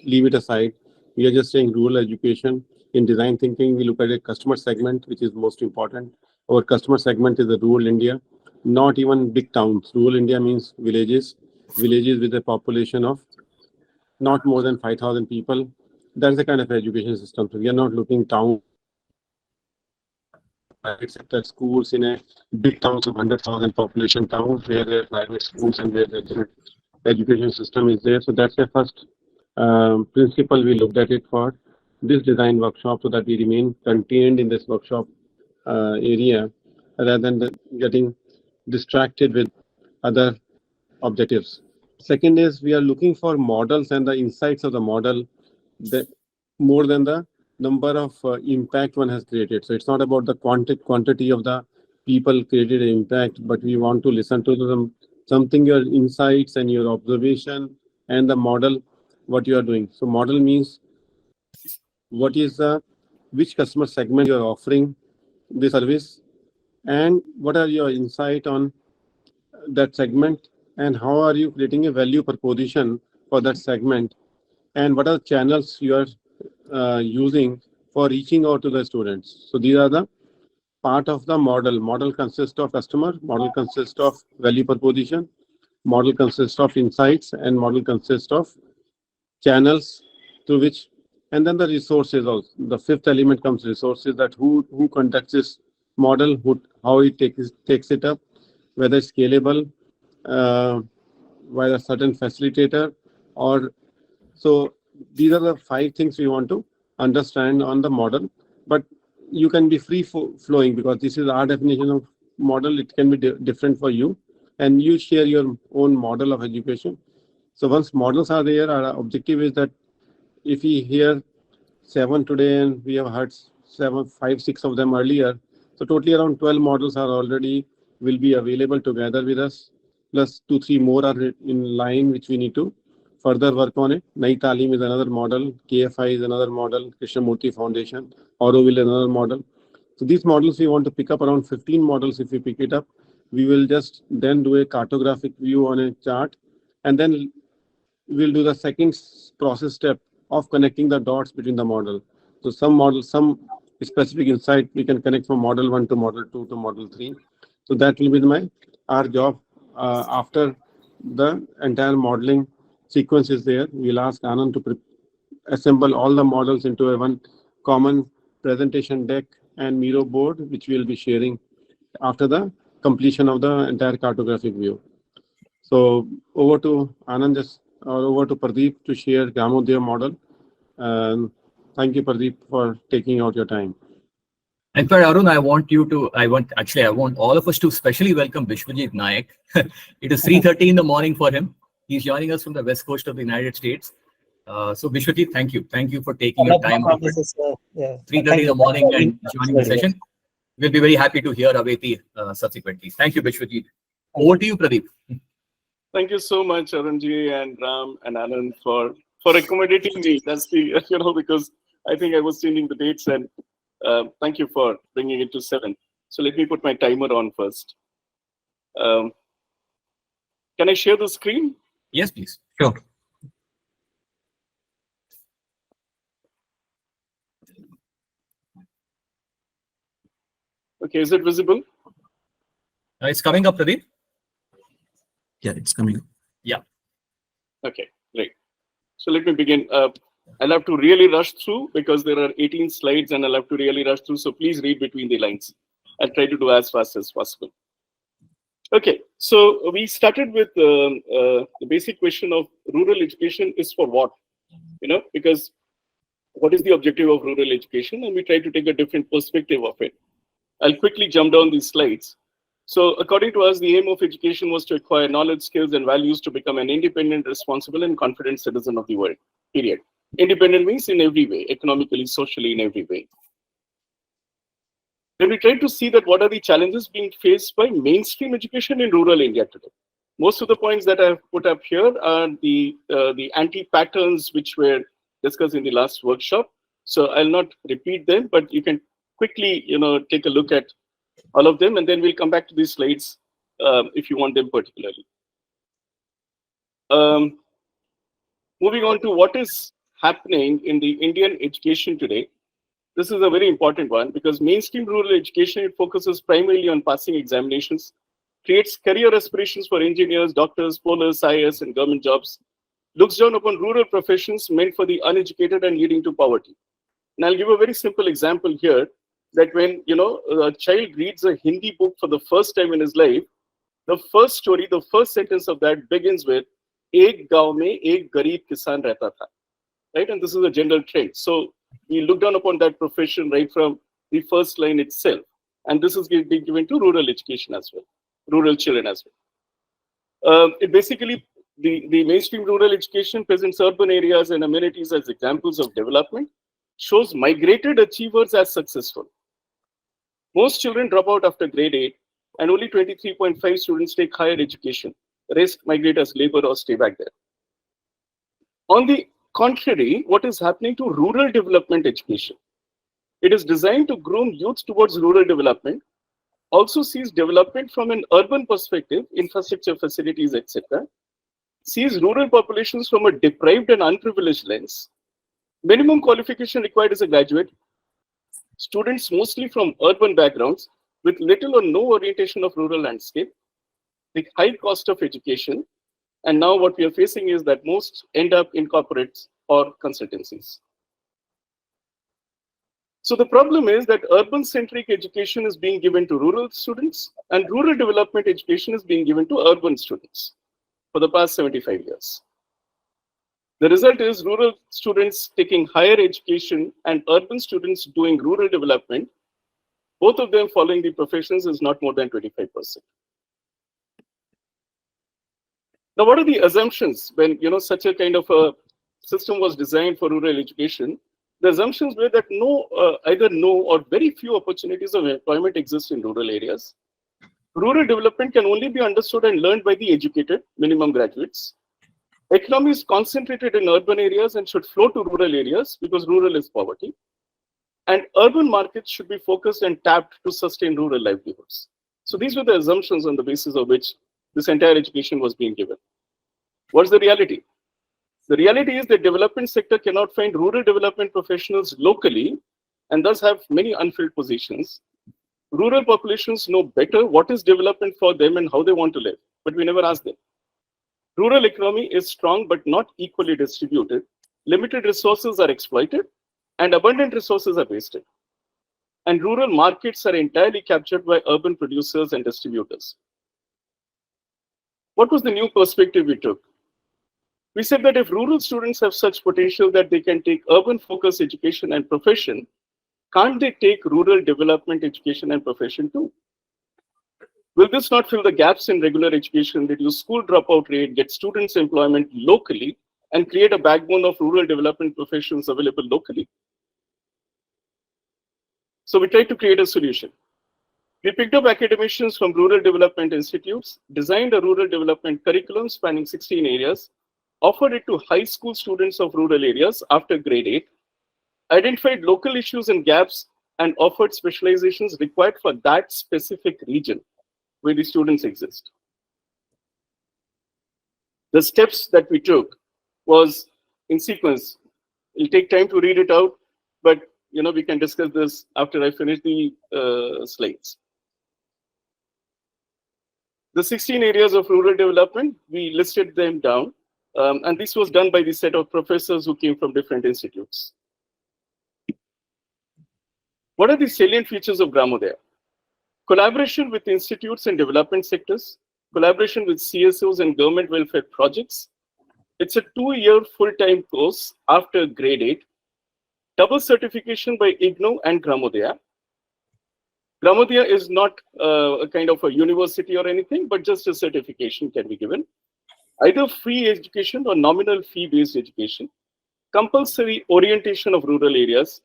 leave it aside. We are just saying rural education. In design thinking, we look at a customer segment, which is most important. Our customer segment is the rural India, not even big towns. Rural India means villages, villages with a population of not more than 5,000 people. That's the kind of education system. So we are not looking towns private sector schools in a big towns of 100,000 population towns where there are private schools and where the education system is there. So that's the first principle we looked at it for this design workshop, so that we remain contained in this workshop area rather than getting distracted with other objectives. Second is we are looking for models and the insights of the model that more than the number of impact one has created. So it's not about the quantity of the people created impact, but we want to listen to them, something your insights and your observation and the model, what you are doing. So model means what is the which customer segment you are offering the service, and what are your insight on that segment, and how are you creating a value proposition for that segment, and what are the channels you are using for reaching out to the students. So these are the part of the model. Model consists of customer, model consists of value proposition, model consists of insights, and model consists of channels through which, and then the resources also. The fifth element comes resources, that who conducts this model, how it takes it up, whether it's scalable, uh, by a certain facilitator, or so. These are the five things we want to understand on the model. But you can be free flowing, because this is our definition of model. It can be different for you, and you share your own model of education. So once models are there, our objective is that if we hear seven today and we have heard seven, five, six of them earlier, so totally around 12 models are already will be available together with us, plus two, three more are in line, which we need to further work on it. Nai Talim is another model, KFI is another model, Krishnamurti Foundation, Auroville is another model. So these models we want to pick up around 15 models. If we pick it up, we will just then do a cartographic view on a chart, and then we'll do the second process step of connecting the dots between the model. So some model, some specific insight we can connect from model 1 to model 2 to model 3. So that will be our job after the entire modeling sequence is there. We'll ask Anand to assemble all the models into a one common presentation deck and Miro board, which we'll be sharing after the completion of the entire cartographic view. So over to Anand, or over to Pradeep to share Gramodaya model. Thank you, Pradeep, for taking out your time. In fact, Arun, I want all of us to specially welcome Vishwajit Nayak. It is 3:30 in the morning for him. He's joining us from the west coast of the United States. So Vishwajit, thank you. Thank you for taking your time out. 3:30 in the morning and joining the session. We'll be very happy to hear Aveti subsequently. Thank you, Vishwajit. Over to you, Pradeep. Thank you so much, Arunji and Ram and Anand, for accommodating me. That's the, because I think I was changing the dates, and thank you for bringing it to 7. So let me put my timer on first. Can I share the screen? Yes, please. Sure. Okay, is it visible? It's coming up, Pradeep. Yeah, it's coming up. Yeah. Okay, great. So let me begin. I'll have to really rush through because there are 18 slides and I'll have to really rush through. So please read between the lines. I'll try to do as fast as possible. Okay, so we started with the basic question of rural education is for what? Because what is the objective of rural education? And we try to take a different perspective of it. I'll quickly jump down these slides. So according to us, the aim of education was to acquire knowledge, skills, and values to become an independent, responsible, and confident citizen of the world, period. Independent means in every way, economically, socially, in every way. Then we try to see that what are the challenges being faced by mainstream education in rural India today. Most of the points that I've put up here are the anti-patterns which were discussed in the last workshop. So I'll not repeat them, but you can quickly, take a look at all of them, and then we'll come back to these slides if you want them particularly. Moving on to what is happening in the Indian education today, this is a very important one because mainstream rural education, it focuses primarily on passing examinations, creates career aspirations for engineers, doctors, police, IAS, and government jobs, looks down upon rural professions meant for the uneducated and leading to poverty. And I'll give a very simple example here that when a child reads a Hindi book for the first time in his life, the first story, the first sentence of that begins with "Ek gaon mein ek garib kisan rehta tha," right? And this is a general trend. So we look down upon that profession right from the first line itself, and this is being given to rural education as well, rural children as well. It basically the mainstream rural education presents urban areas and amenities as examples of development, shows migrated achievers as successful. Most children drop out after grade 8, and only 23.5 students take higher education. The rest migrate as labor or stay back there. On the contrary, what is happening to rural development education? It is designed to groom youth towards rural development, also sees development from an urban perspective, infrastructure, facilities, etc., sees rural populations from a deprived and unprivileged lens. Minimum qualification required is a graduate. Students mostly from urban backgrounds with little or no orientation of rural landscape, the high cost of education, and now what we are facing is that most end up in corporates or consultancies. So the problem is that urban-centric education is being given to rural students and rural development education is being given to urban students for the past 75 years. The result is rural students taking higher education and urban students doing rural development, both of them following the professions, is not more than 25%. Now, what are the assumptions when such a kind of a system was designed for rural education? The assumptions were that either no or very few opportunities of employment exist in rural areas. Rural development can only be understood and learned by the educated, minimum graduates. Economy is concentrated in urban areas and should flow to rural areas because rural is poverty. And urban markets should be focused and tapped to sustain rural livelihoods. So these were the assumptions on the basis of which this entire education was being given. What's the reality? The reality is that development sector cannot find rural development professionals locally and thus have many unfilled positions. Rural populations know better what is development for them and how they want to live, but we never ask them. Rural economy is strong but not equally distributed. Limited resources are exploited and abundant resources are wasted. And rural markets are entirely captured by urban producers and distributors. What was the new perspective we took? We said that if rural students have such potential that they can take urban-focused education and profession, can't they take rural development education and profession too? Will this not fill the gaps in regular education, reduce school dropout rate, get students employment locally, and create a backbone of rural development professions available locally? So we tried to create a solution. We picked up academicians from rural development institutes, designed a rural development curriculum spanning 16 areas, offered it to high school students of rural areas after grade 8, identified local issues and gaps, and offered specializations required for that specific region where the students exist. The steps that we took was in sequence. It'll take time to read it out, but we can discuss this after I finish the slides. The 16 areas of rural development, we listed them down, and this was done by the set of professors who came from different institutes. What are the salient features of Gramodaya? Collaboration with institutes and development sectors, collaboration with CSOs and government welfare projects. It's a 2-year full-time course after grade 8, double certification by IGNOU and Gramodaya. Gramodaya is not a kind of a university or anything, but just a certification can be given. Either free education or nominal fee-based education, compulsory orientation of rural areas,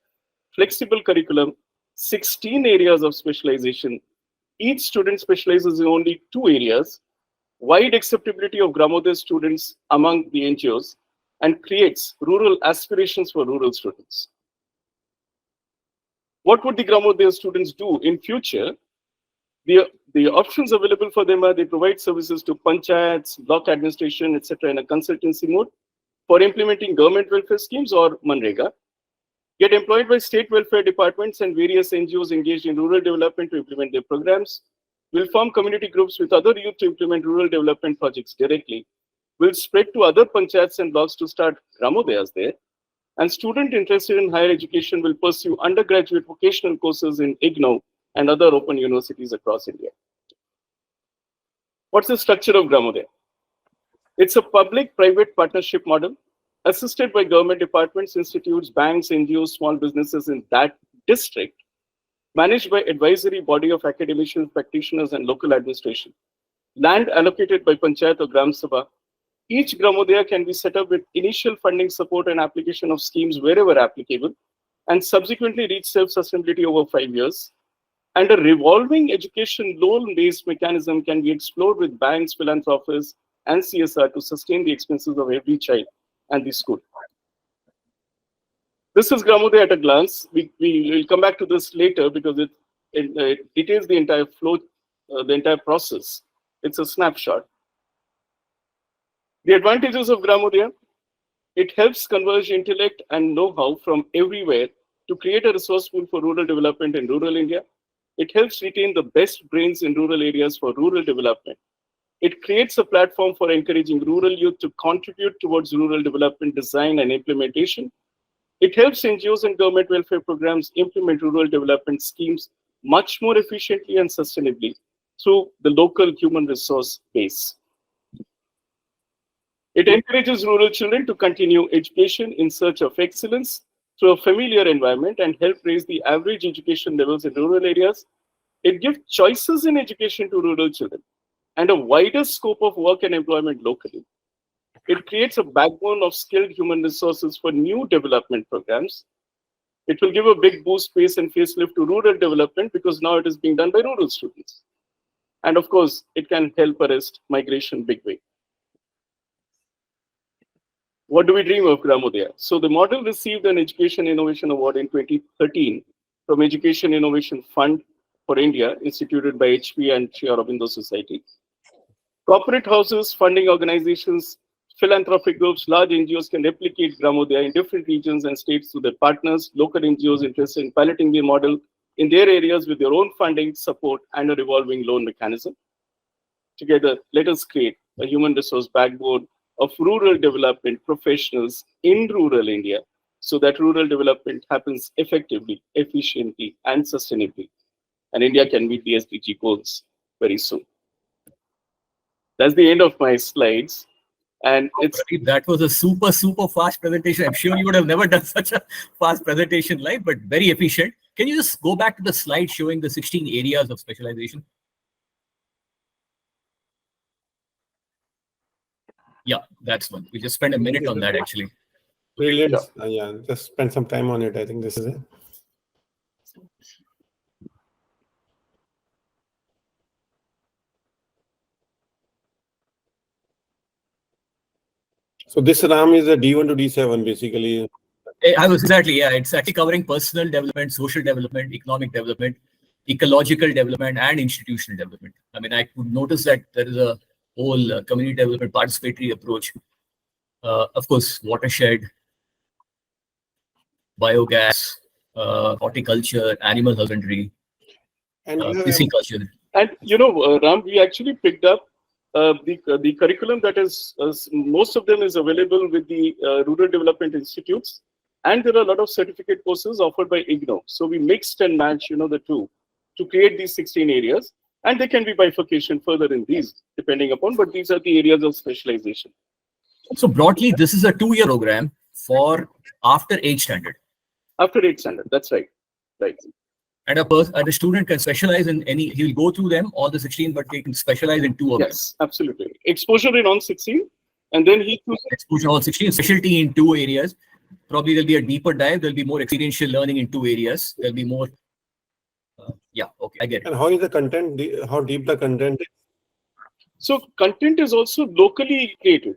flexible curriculum, 16 areas of specialization. Each student specializes in only 2 areas, wide acceptability of Gramodaya students among the NGOs, and creates rural aspirations for rural students. What would the Gramodaya students do in future? The options available for them are they provide services to panchayats, block administration, etc. in a consultancy mode. for implementing government welfare schemes or Manrega, get employed by state welfare departments and various NGOs engaged in rural development to implement their programs, will form community groups with other youth to implement rural development projects directly, will spread to other panchayats and blocks to start Gramodayas there, and students interested in higher education will pursue undergraduate vocational courses in IGNOU and other open universities across India. What's the structure of Gramodaya? It's a public-private partnership model assisted by government departments, institutes, banks, NGOs, small businesses in that district, managed by advisory body of academicians, practitioners, and local administration. Land allocated by Panchayat or Gram Sabha. Each Gramodaya can be set up with initial funding support and application of schemes wherever applicable, and subsequently reach self-sustainability over 5 years. And a revolving education loan-based mechanism can be explored with banks, philanthropists, and CSR to sustain the expenses of every child and the school. This is Gramodaya at a glance. We will come back to this later because it details the entire flow, the entire process. It's a snapshot. The advantages of Gramodaya: it helps converge intellect and know-how from everywhere to create a resource pool for rural development in rural India. It helps retain the best brains in rural areas for rural development. It creates a platform for encouraging rural youth to contribute towards rural development design and implementation. It helps NGOs and government welfare programs implement rural development schemes much more efficiently and sustainably through the local human resource base. It encourages rural children to continue education in search of excellence through a familiar environment and help raise the average education levels in rural areas. It gives choices in education to rural children and a wider scope of work and employment locally. It creates a backbone of skilled human resources for new development programs. It will give a big boost, pace, and facelift to rural development because now it is being done by rural students. And of course, it can help arrest migration big way. What do we dream of Gramodaya? So the model received an Education Innovation Award in 2013 from Education Innovation Fund for India, instituted by HP and Sri Aurobindo Society. Corporate houses, funding organizations, philanthropic groups, large NGOs can replicate Gramodaya in different regions and states through their partners, local NGOs interested in piloting the model in their areas with their own funding, support, and a revolving loan mechanism. Together, let us create a human resource backbone of rural development professionals in rural India so that rural development happens effectively, efficiently, and sustainably. And India can meet the SDG goals very soon. That's the end of my slides. And it's that was a super fast presentation. I'm sure you would have never done such a fast presentation live, but very efficient. Can you just go back to the slide showing the 16 areas of specialization? Yeah, that's one. We just spent a minute on that actually. Brilliant. Yeah, just spend some time on it. I think this is it. So this RAM is a D1 to D7 basically. I was exactly, yeah. It's actually covering personal development, social development, economic development, ecological development, and institutional development. I mean, I could notice that there is a whole community development participatory approach. Of course, watershed, biogas, horticulture, animal husbandry, And pisciculture. And you know, Ram, we actually picked up the curriculum that is most of them is available with the rural development institutes, and there are a lot of certificate courses offered by IGNOU. So we mixed and matched, the two to create these 16 areas, and there can be bifurcation further in these depending upon, but these are the areas of specialization. So broadly, this is a 2-year program for after 8th standard. After 8th standard, that's right, right. And a student can specialize in any. He'll go through them all the 16, but they can specialize in 2 of them. Yes, absolutely. Exposure in all 16, and then he chooses exposure all 16, specialty in 2 areas. Probably there'll be a deeper dive. There'll be more experiential learning in 2 areas. There'll be more. Yeah, okay, I get it. And how is the content? How deep the content is? So content is also locally created,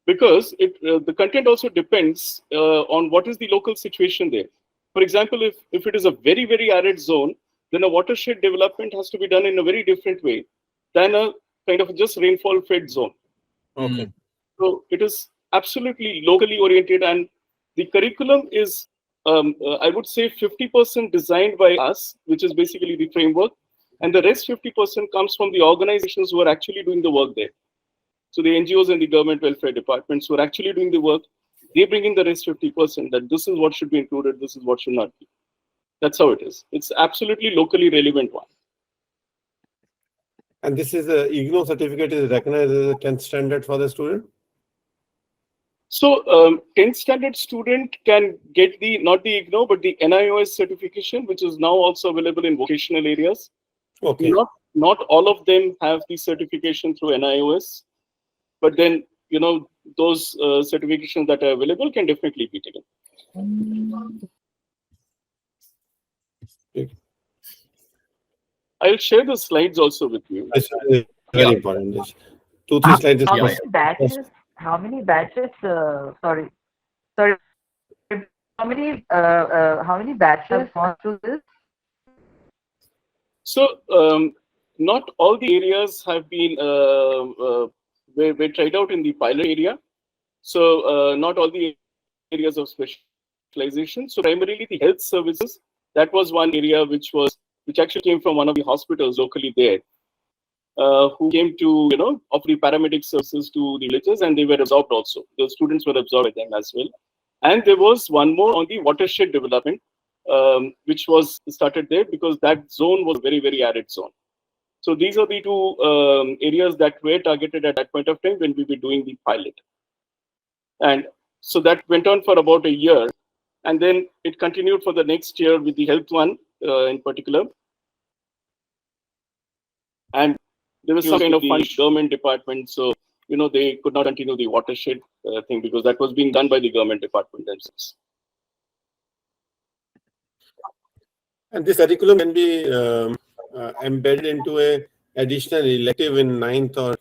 because the content also depends on what is the local situation there. For example, if it is a very, very arid zone, then a watershed development has to be done in a very different way than a kind of just rainfall fed zone. Okay. So it is absolutely locally oriented, and the curriculum is, I would say, 50% designed by us, which is basically the framework, and the rest 50% comes from the organizations who are actually doing the work there. So the NGOs and the government welfare departments who are actually doing the work, they bring in the rest 50%, that this is what should be included, this is what should not be. That's how it is. It's absolutely locally relevant one. And this is a IGNOU certificate is recognized as a 10th standard for the student? So 10th standard student can get the, not the IGNOU, but the NIOS certification, which is now also available in vocational areas. Okay. Not all of them have the certification through NIOS, but then, you know, those certifications that are available can definitely be taken. I'll share the slides also with you. This is very important. This 2-3 slides. How many batches? How many batches? Sorry. How many batches have gone through this? So not all the areas have been were tried out in the pilot area. So not all the areas of specialization. So primarily the health services, that was one area which actually came from one of the hospitals locally there, who came to, you know, offer the paramedic services to the villages, and they were absorbed also. The students were absorbed by them as well. And there was one more on the watershed development, which was started there because that zone was a very, very arid zone. So these are the two areas that were targeted at that point of time when we were doing the pilot. And so that went on for about a year. And then it continued for the next year with the health one in particular. And there was some kind of fund government department. So, you know, they could not continue the watershed thing because that was being done by the government department themselves. And this curriculum can be embedded into a additional elective in 9th or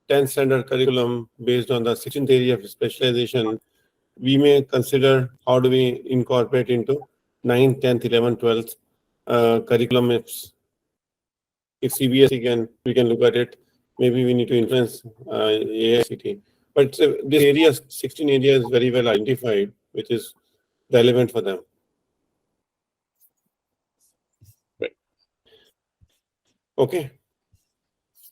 10th standard curriculum based on the 16th area of specialization. We may consider how do we incorporate into 9th, 10th, 11th, 12th curriculum. If CBSE we can look at it. Maybe we need to influence AICT. But this area, 16 area is very well identified, which is relevant for them. Right. Okay.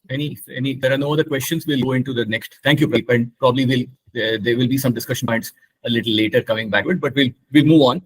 There are no other questions. We'll go into the next. Thank you, Pradeep, and probably there will be some discussion points a little later coming backward, but we'll move on.